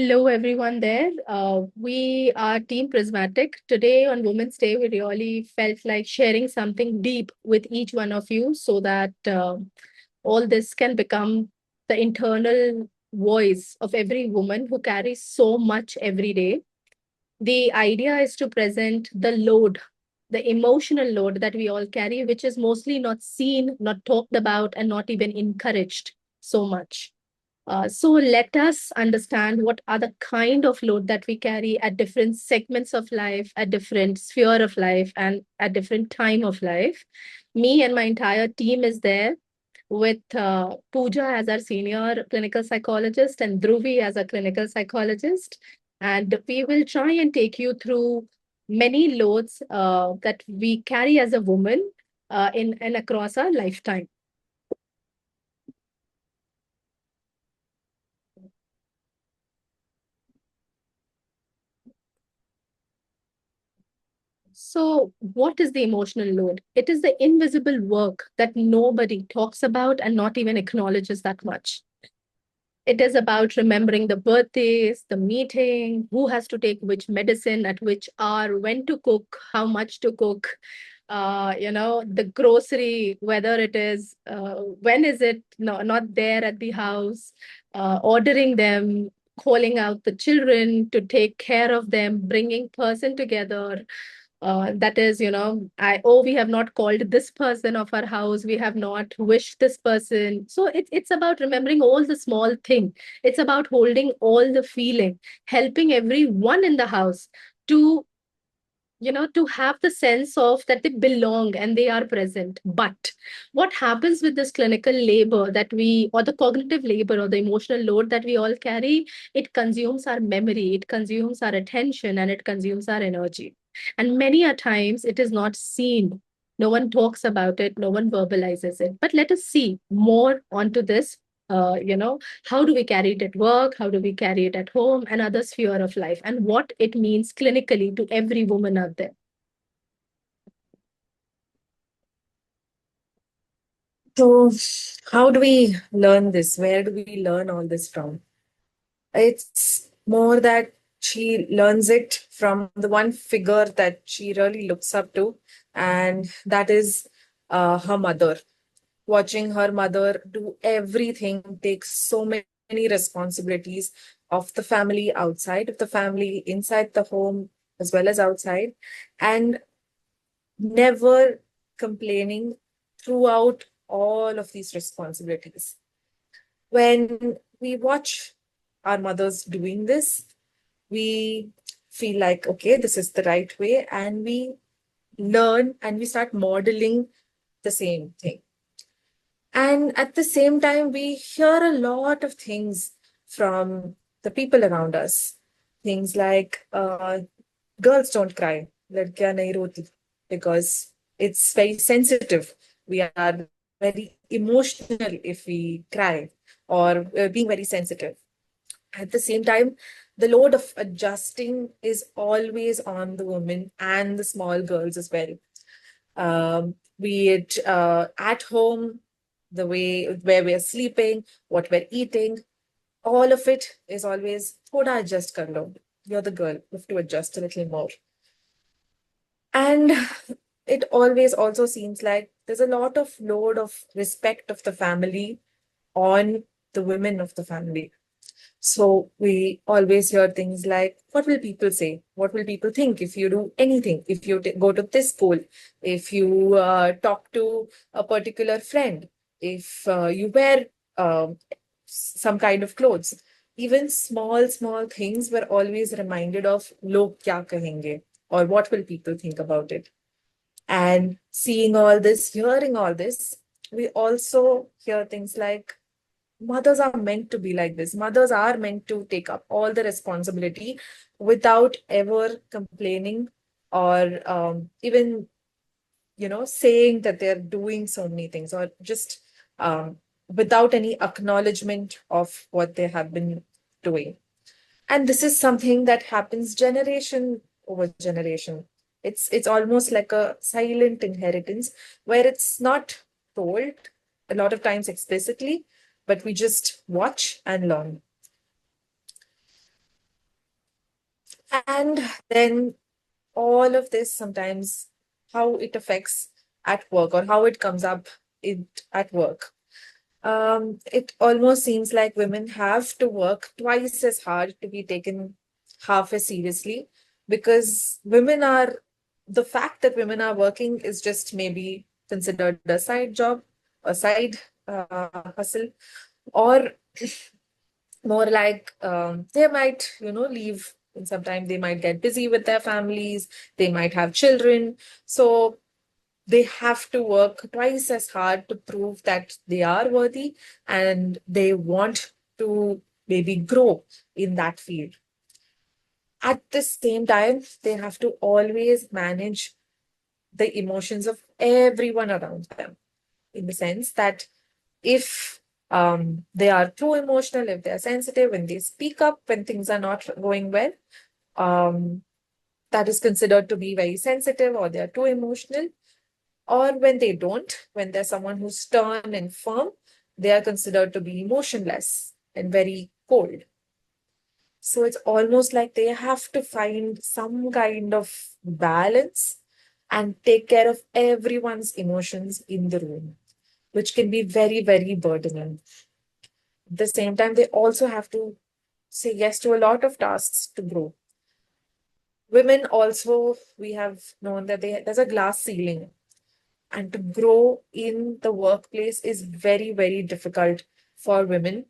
Hello, everyone there. We are Team Prismatic. Today on Women's Day, we really felt like sharing something deep with each one of you so that all this can become the internal voice of every woman who carries so much every day. The idea is to present the load, the emotional load that we all carry, which is mostly not seen, not talked about, and not even encouraged so much. So let us understand what are the kind of load that we carry at different segments of life, at different sphere of life, and at different time of life. Me and my entire team is there with Pooja as our senior clinical psychologist and Dhruvi as a clinical psychologist. And we will try and take you through many loads that we carry as a woman in and across our lifetime. So, what is the emotional load? It is the invisible work that nobody talks about and not even acknowledges that much. It is about remembering the birthdays, the meeting, who has to take which medicine at which hour, when to cook, how much to cook, the grocery, whether it is, when is it not there at the house, ordering them, calling out the children to take care of them, bringing person together, that is, we have not called this person of our house, we have not wished this person. So it's about remembering all the small thing. It's about holding all the feeling, helping everyone in the house to to have the sense of that they belong and they are present. But what happens with this clinical labor that we, or the cognitive labor or the emotional load that we all carry, it consumes our memory, it consumes our attention, and it consumes our energy. And many a times it is not seen. No one talks about it, no one verbalizes it. But let us see more onto this. How do we carry it at work? How do we carry it at home and other sphere of life? And what it means clinically to every woman out there. So, how do we learn this? Where do we learn all this from? It's more that she learns it from the one figure that she really looks up to, and that is her mother. Watching her mother do everything, take so many responsibilities of the family, outside of the family, inside the home, as well as outside, and never complaining throughout all of these responsibilities. When we watch our mothers doing this, we feel like, okay, this is the right way, and we learn and we start modeling the same thing. And at the same time, we hear a lot of things from the people around us. Things like, girls don't cry, ladkiyan nahi roti, because it's very sensitive. We are very emotional if we cry, or being very sensitive. At the same time, the load of adjusting is always on the women and the small girls as well. Be it at home, the way where we're sleeping, what we're eating, all of it is always thoda adjust kar lo. You're the girl, you have to adjust a little more. And it always also seems like there's a lot of load of respect of the family on the women of the family. So we always hear things like, what will people say? What will people think if you do anything? If you go to this school, if you talk to a particular friend, if you wear some kind of clothes, even small things were always reminded of log kya kahenge, or what will people think about it. And seeing all this, hearing all this, we also hear things like, mothers are meant to be like this. Mothers are meant to take up all the responsibility without ever complaining, or even, saying that they're doing so many things, or just without any acknowledgement of what they have been doing. And this is something that happens generation over generation. It's almost like a silent inheritance where it's not told a lot of times explicitly, but we just watch and learn. And then all of this sometimes how it affects at work or how it comes up at work. It almost seems like women have to work twice as hard to be taken half as seriously, because the fact that women are working is just maybe considered a side job, a side hustle, or more like they might, leave in some time, they might get busy with their families, they might have children. So they have to work twice as hard to prove that they are worthy and they want to maybe grow in that field. At the same time, they have to always manage the emotions of everyone around them, in the sense that if they are too emotional, if they are sensitive, when they speak up when things are not going well, um, that is considered to be very sensitive, or they are too emotional. Or when they don't, when there's someone who's stern and firm, they are considered to be emotionless and very cold. So it's almost like they have to find some kind of balance and take care of everyone's emotions in the room, which can be very, very burdening. At the same time, they also have to say yes to a lot of tasks to grow. Women also, we have known that there's a glass ceiling, and to grow in the workplace is very, very difficult for women.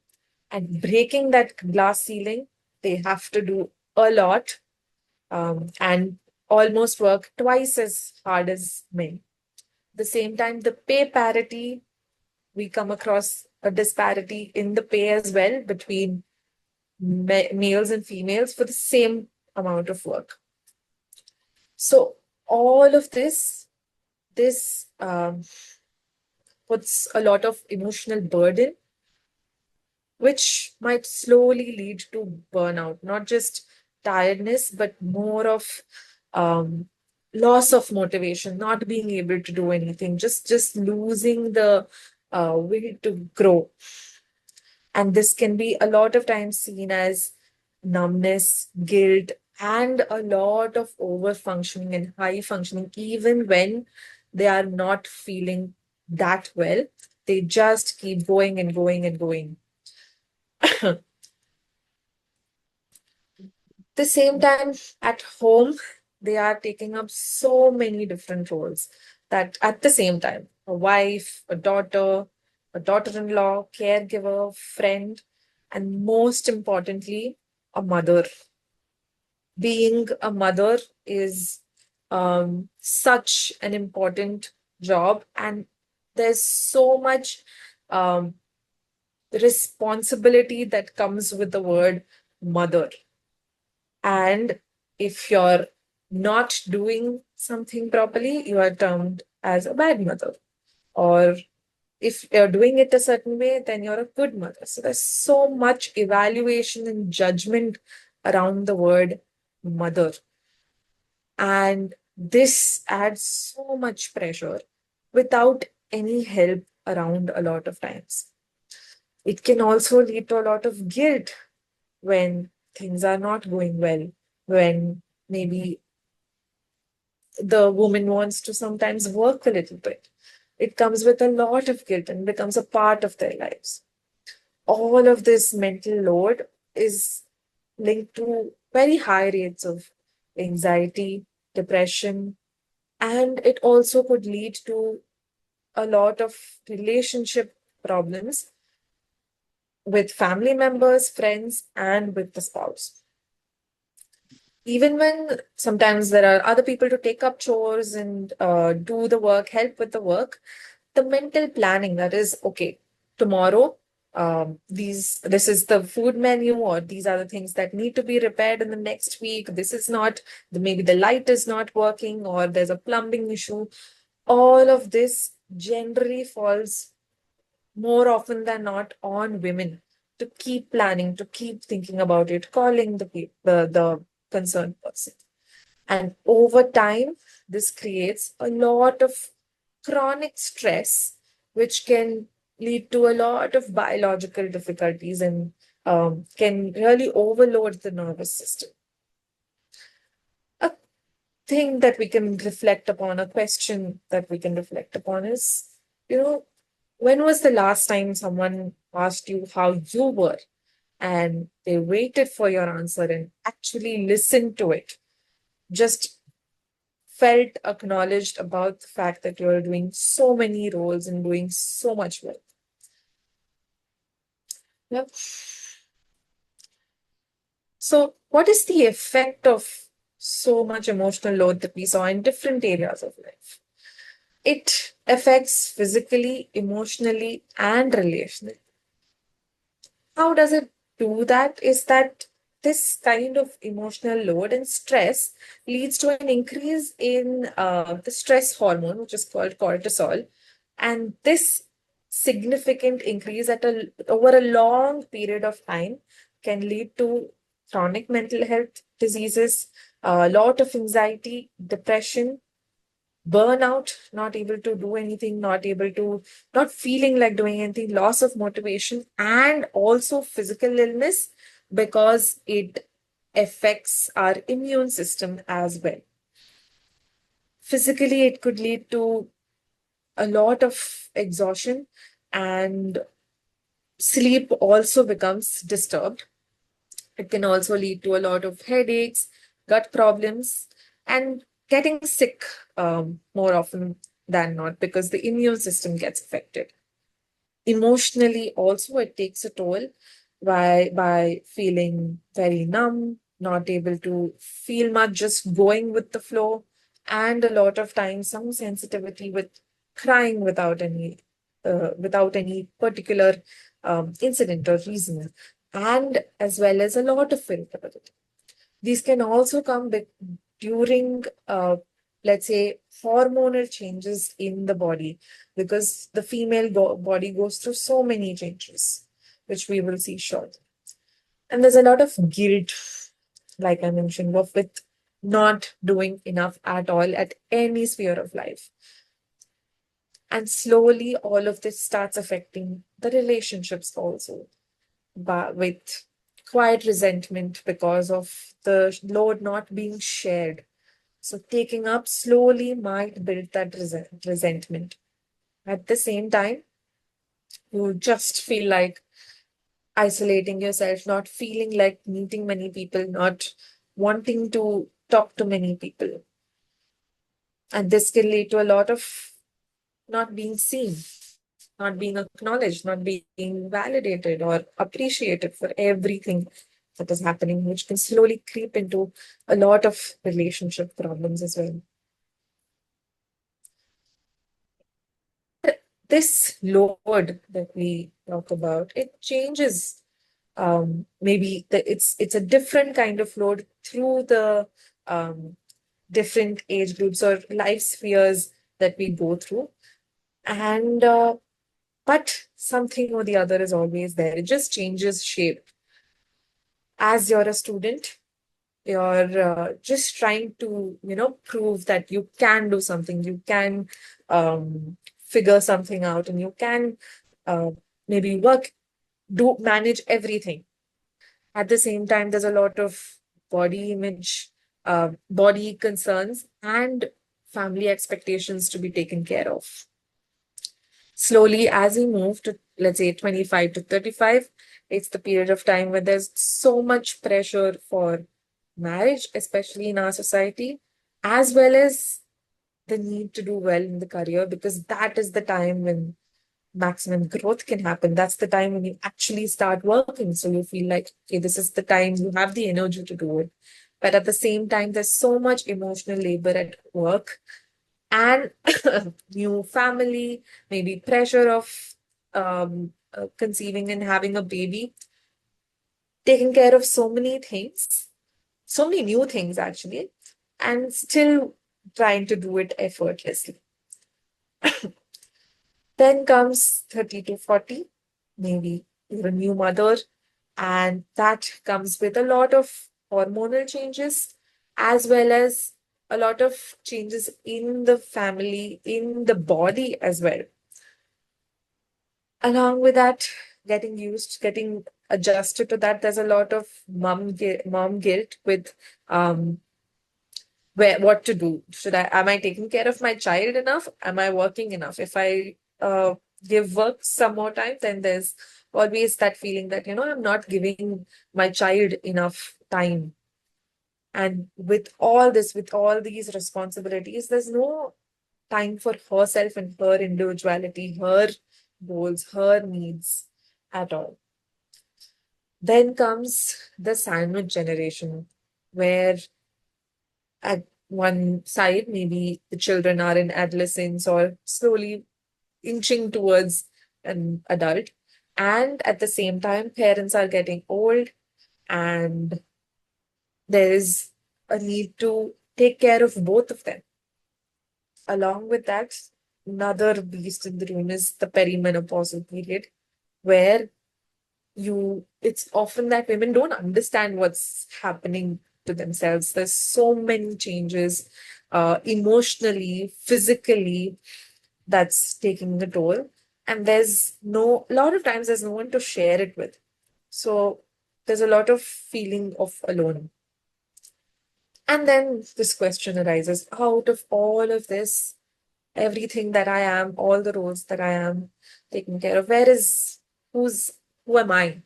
And breaking that glass ceiling, they have to do a lot, and almost work twice as hard as men. At the same time, the pay parity, we come across a disparity in the pay as well between males and females for the same amount of work. So all of this puts a lot of emotional burden, which might slowly lead to burnout, not just tiredness, but more of um, loss of motivation, not being able to do anything, just losing the will to grow. And this can be a lot of times seen as numbness, guilt, and a lot of over functioning and high functioning, even when they are not feeling that well. They just keep going and going and going. At the same time, at home, they are taking up so many different roles that at the same time, a wife, a daughter in law, caregiver, friend, and most importantly, a mother. Being a mother is such an important job, and there's so much um, responsibility that comes with the word mother. And if you're not doing something properly, you are termed as a bad mother. Or if you're doing it a certain way, then you're a good mother. So there's so much evaluation and judgment around the word mother. And this adds so much pressure without any help around a lot of times. It can also lead to a lot of guilt when things are not going well, when maybe the woman wants to sometimes work a little bit. It comes with a lot of guilt and becomes a part of their lives. All of this mental load is linked to very high rates of anxiety, depression, and it also could lead to a lot of relationship problems with family members, friends, and with the spouse. Even when sometimes there are other people to take up chores and do the work, help with the work, the mental planning, that is, okay, tomorrow, this is the food menu, or these are the things that need to be repaired in the next week. This is not, maybe the light is not working, or there's a plumbing issue. All of this generally falls more often than not on women to keep planning, to keep thinking about it, calling the concerned person. And over time, this creates a lot of chronic stress, which can lead to a lot of biological difficulties and can really overload the nervous system. thing that we can reflect upon, a question that we can reflect upon is, you know, when was the last time someone asked you how you were and they waited for your answer and actually listened to it? Just felt acknowledged about the fact that you're doing so many roles and doing so much well. Yep. So, what is the effect of so much emotional load that we saw in different areas of life? It affects physically, emotionally, and relationally. How does it do that? Is that this kind of emotional load and stress leads to an increase in the stress hormone, which is called cortisol. And this significant increase over a long period of time can lead to chronic mental health diseases, a lot of anxiety, depression, burnout, not able to do anything, not feeling like doing anything, loss of motivation, and also physical illness because it affects our immune system as well. Physically, it could lead to a lot of exhaustion, and sleep also becomes disturbed. It can also lead to a lot of headaches, gut problems, and getting sick more often than not because the immune system gets affected. Emotionally, also, it takes a toll by feeling very numb, not able to feel much, just going with the flow, and a lot of times some sensitivity with crying without any particular incident or reason, and as well as a lot of irritability. These can also come during, let's say, hormonal changes in the body, because the female body goes through so many changes, which we will see shortly. And there's a lot of guilt, like I mentioned, with not doing enough at all at any sphere of life. And slowly, all of this starts affecting the relationships also, but with quiet resentment because of the load not being shared. So taking up slowly might build that resentment. At the same time, you just feel like isolating yourself, not feeling like meeting many people, not wanting to talk to many people. And this can lead to a lot of not being seen, not being acknowledged, not being validated or appreciated for everything that is happening, which can slowly creep into a lot of relationship problems as well. This load that we talk about, it changes. Maybe it's a different kind of load through the different age groups or life spheres that we go through, and but something or the other is always there. It just changes shape. As you're a student, you're just trying to prove that you can do something, you can figure something out, and you can uh, maybe do manage everything. At the same time, there's a lot of body image, body concerns, and family expectations to be taken care of. Slowly, as we move to, let's say, 25 to 35, it's the period of time where there's so much pressure for marriage, especially in our society, as well as the need to do well in the career, because that is the time when maximum growth can happen. That's the time when you actually start working. So you feel like, okay, this is the time you have the energy to do it. But at the same time, there's so much emotional labor at work and new family, maybe pressure of conceiving and having a baby, taking care of so many things, so many new things actually, and still trying to do it effortlessly. Then comes 30 to 40, maybe you're a new mother, and that comes with a lot of hormonal changes as well as a lot of changes in the family, in the body as well. Along with that, getting adjusted to that, there's a lot of mom guilt with um, where what to do. Should I am I taking care of my child enough? Am I working enough? If I give work some more time, then there's always that feeling that, I'm not giving my child enough time. And with all this, with all these responsibilities, there's no time for herself and her individuality, her goals, her needs at all. Then comes the sandwich generation, where at one side, maybe the children are in adolescence or slowly inching towards an adult. And at the same time, parents are getting old, and there is a need to take care of both of them. Along with that, another beast in the room is the perimenopausal period, where it's often that women don't understand what's happening to themselves. There's so many changes, emotionally, physically, that's taking a toll. And a lot of times there's no one to share it with. So there's a lot of feeling of alone. And then this question arises, out of all of this, everything that I am, all the roles that I am taking care of, who's, who am I?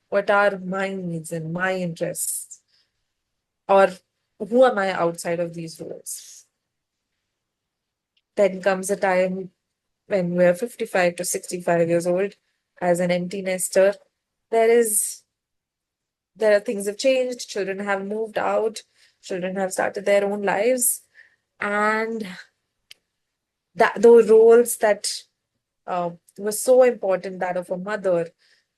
What are my needs and my interests? Or who am I outside of these roles? Then comes a time when we're 55 to 65 years old as an empty nester. There is there are things have changed, children have moved out, children have started their own lives, and that those roles that were so important, that of a mother,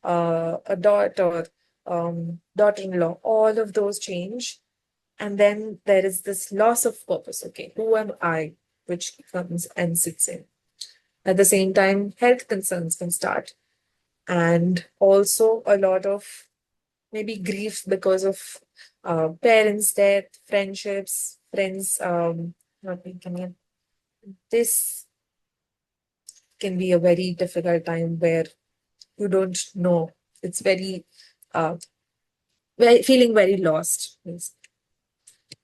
a daughter, daughter-in-law, all of those change. And then there is this loss of purpose. Okay, who am I? Which comes and sits in. At the same time, health concerns can start, and also a lot of maybe grief because of parents' death, friendships, friends not being coming. This can be a very difficult time where you don't know. It's uh, feeling very lost.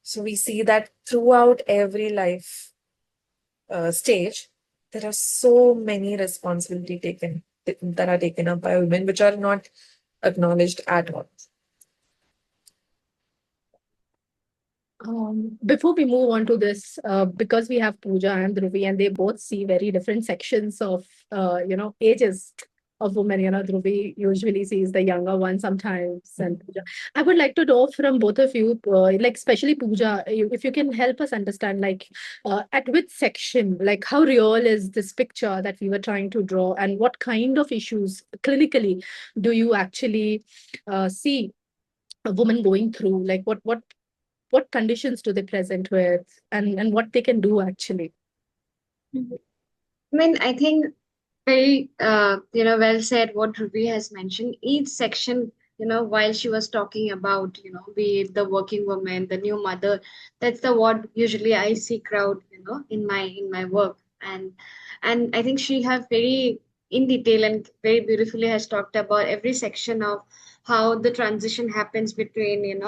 So we see that throughout every life stage, there are so many responsibility that are taken up by women, which are not acknowledged at all. Before we move on to this, because we have Pooja and Dhruvi, and they both see very different sections of, ages of women. Dhruvi usually sees the younger one sometimes, and Pooja. I would like to know from both of you, like especially Pooja, if you can help us understand, like, at which section, like, how real is this picture that we were trying to draw, and what kind of issues clinically do you actually see a woman going through? Like, what conditions do they present with, and what they can do actually? Mhm. I mean, I think very well said what Ruby has mentioned. Each section, while she was talking about, be it the working woman, the new mother, that's the what usually I see crowd, in my work. And I think she have very in detail and very beautifully has talked about every section of how the transition happens between,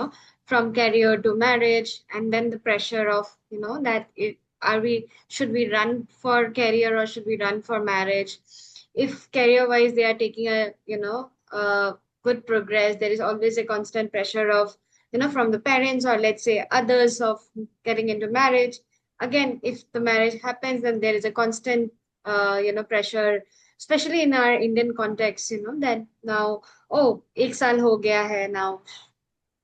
from career to marriage, and then the pressure of, that it are we should we run for career or should we run for marriage. If career wise they are taking a good progress, there is always a constant pressure of, from the parents or let's say others of getting into marriage. Again, if the marriage happens, then there is a constant pressure, especially in our Indian context, that now, oh, ek saal ho gaya hai now,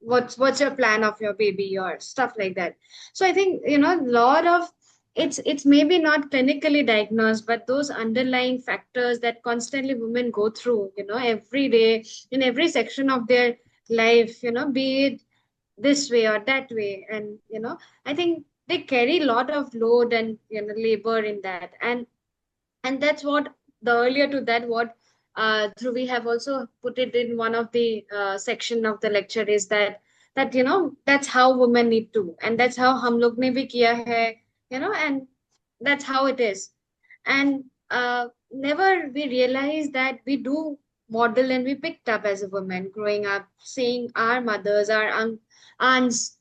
what's your plan of your baby or stuff like that. So I think, a lot of it's maybe not clinically diagnosed, but those underlying factors that constantly women go through, every day in every section of their life, be it this way or that way. And I think they carry a lot of load and labor in that. And that's what the earlier to that what Dhruvi have also put it in one of the section of the lecture is that that's how women need to, and that's how hum log ne bhi kiya hai, and that's how it is. And never we realize that we do model and we picked up as a woman growing up, seeing our mothers, our aunts,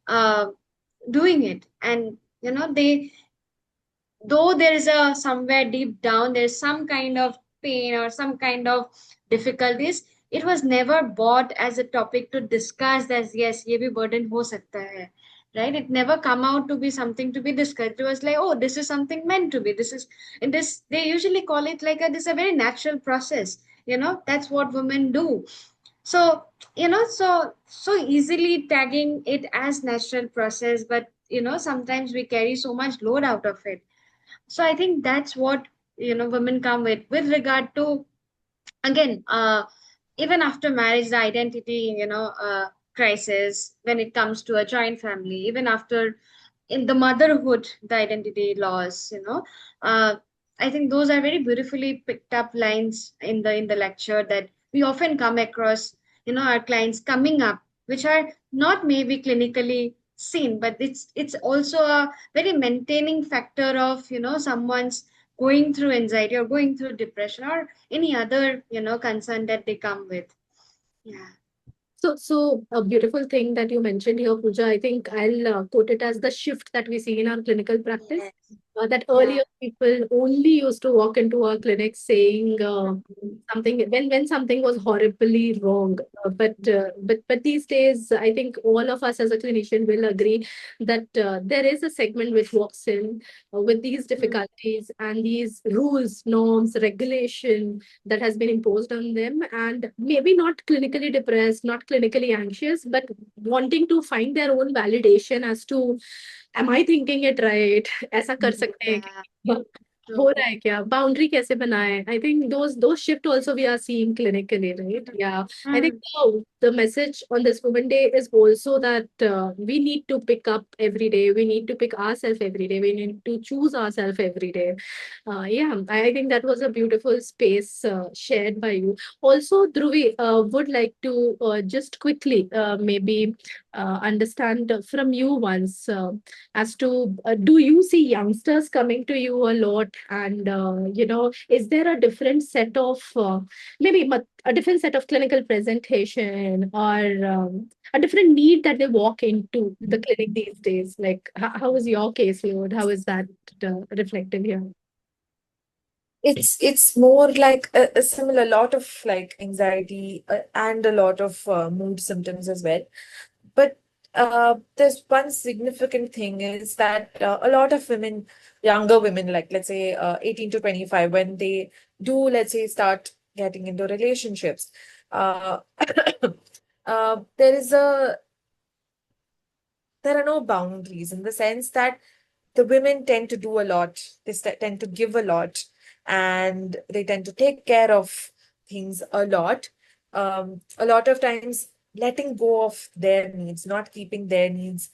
uh, doing it. And they, though there is a somewhere deep down there's some kind of pain or some kind of difficulties, it was never bought as a topic to discuss as yes ye bhi burden ho sakta hai, right? It never come out to be something to be discussed. It was like, oh, this is something meant to be, this is, and this they usually call it like a, this is a very natural process, that's what women do. So so easily tagging it as natural process, but sometimes we carry so much load out of it. So I think that's what women come with regard to, again, even after marriage, the identity, crisis when it comes to a joint family, even after in the motherhood, the identity loss, I think those are very beautifully picked up lines in the lecture that we often come across, our clients coming up, which are not maybe clinically seen, but it's also a very maintaining factor of someone's going through anxiety or going through depression or any other concern that they come with. Yeah. So a beautiful thing that you mentioned here, Pooja, I think I'll quote it as the shift that we see in our clinical practice. Yes. That Yeah. earlier people only used to walk into our clinic saying something when something was horribly wrong. But these days, I think all of us as a clinician will agree that there is a segment which walks in with these Mm. difficulties and these rules, norms, regulation that has been imposed on them, and maybe not clinically depressed, not clinically anxious, but wanting to find their own validation as to am I thinking it right? ऐसा कर सकते हैं Yeah. क्या? हो True. रहा है क्या? Boundary कैसे बनाए? I think those shift also we are seeing clinically, right? Yeah. I think Mm. the message on this Women Day is also that we need to pick up every day. We need to pick ourselves every day. We need to choose ourselves every day. Yeah, I think that was a beautiful space shared by you. Also, Dhruvi, would like to just quickly maybe understand from you once. As to do you see youngsters coming to you a lot, and is there a different set of a different set of clinical presentation, or a different need that they walk into the clinic these days? Like how is your caseload, how is that reflected here? It's more like a similar lot of like anxiety and a lot of mood symptoms as well. But there's one significant thing is that a lot of women, younger women, like let's say 18 to 25, when they do, let's say, start getting into relationships, uh, there is a there are no boundaries in the sense that the women tend to do a lot. They tend to give a lot, and they tend to take care of things a lot. A lot of times, letting go of their needs, not keeping their needs,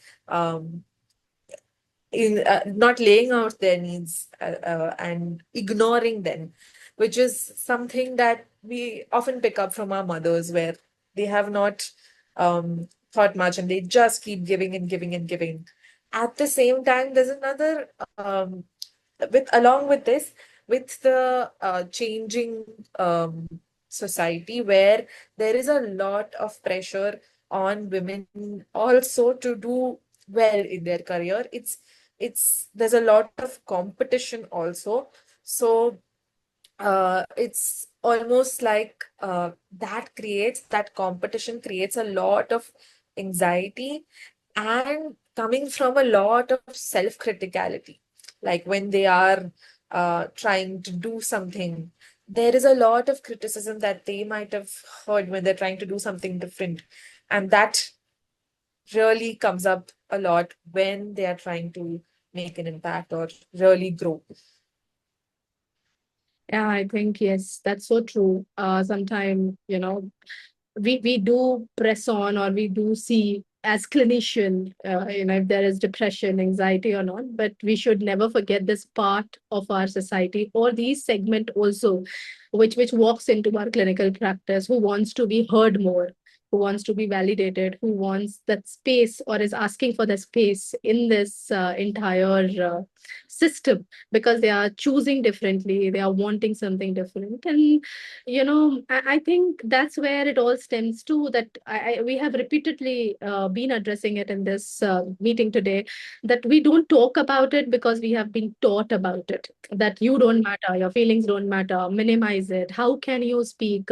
in not laying out their needs and ignoring them, which is something that we often pick up from our mothers, where they have not thought much and they just keep giving and giving and giving. At the same time, there's another with along with this, with the changing society, where there is a lot of pressure on women also to do well in their career. It's there's a lot of competition also. So it's almost like that competition creates a lot of anxiety, and coming from a lot of self-criticality. Like when they are trying to do something, there is a lot of criticism that they might have heard when they're trying to do something different. And that really comes up a lot when they are trying to make an impact or really grow. Yeah, I think yes, that's so true. Sometimes, we do press on, or we do see as clinician, if there is depression, anxiety or not, but we should never forget this part of our society, or these segment also, which walks into our clinical practice, who wants to be heard more. who wants to be validated, who wants that space or is asking for the space in this entire system, because they are choosing differently, they are wanting something different. And I think that's where it all stems to, that we have repeatedly been addressing it in this meeting today, that we don't talk about it because we have been taught about it, that you don't matter, your feelings don't matter, minimize it, how can you speak,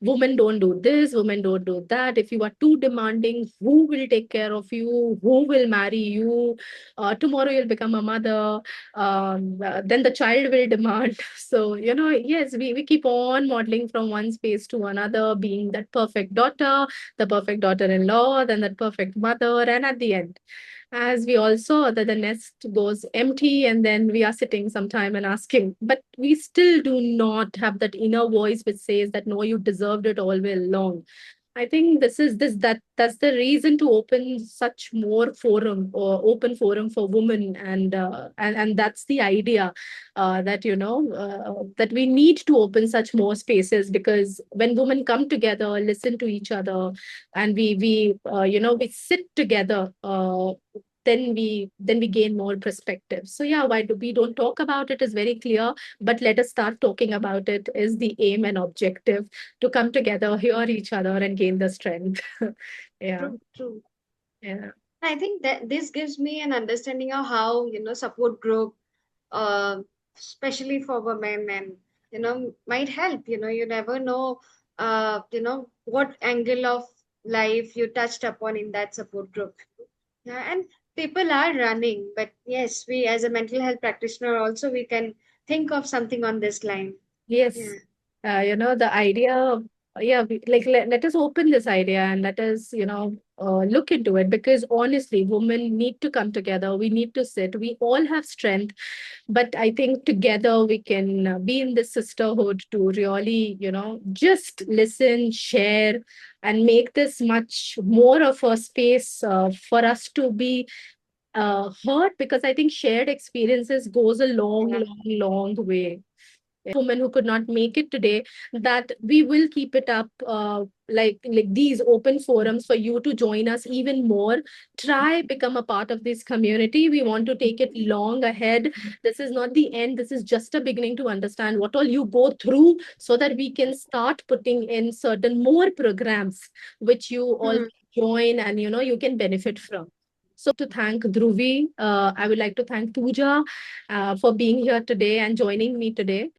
women don't do this, women don't do that, if you are too demanding, who will take care of you, who will marry you, tomorrow you'll become a mother, then the child will demand. So yes, we keep on modeling from one space to another, being that perfect daughter, the perfect daughter-in-law, then that perfect mother, and at the end, as we all saw, that the nest goes empty, and then we are sitting sometime and asking, but we still do not have that inner voice which says that no, you deserved it all along. I think this is this that that's the reason to open such more forum, or open forum for women, and that's the idea, that that we need to open such more spaces, because when women come together, listen to each other, and we sit together, then we gain more perspective. So yeah, why do we don't talk about it is very clear, but let us start talking about it is the aim and objective, to come together, hear each other, and gain the strength. Yeah, True, true. yeah. I think that this gives me an understanding of how, support group, uh, especially for women, and might help. You never know, what angle of life you touched upon in that support group. Yeah, and people are running, but yes, we as a mental health practitioner also, we can think of something on this line. Yes. Yeah. The idea, yeah, let us open this idea, and let us, look into it, because honestly, women need to come together. We need to sit. We all have strength, but I think together we can be in this sisterhood to really, just listen, share, and make this much more of a space for us to be heard, because I think shared experiences goes a long, Yeah. long, long way. Women who could not make it today, that we will keep it up, like these open forums for you to join us even more. Try become a part of this community. We want to take it long ahead. This is not the end, this is just a beginning, to understand what all you go through, so that we can start putting in certain more programs which you all Hmm. join, and you can benefit from. To thank Dhruvi, I would like to thank Pooja for being here today and joining me today.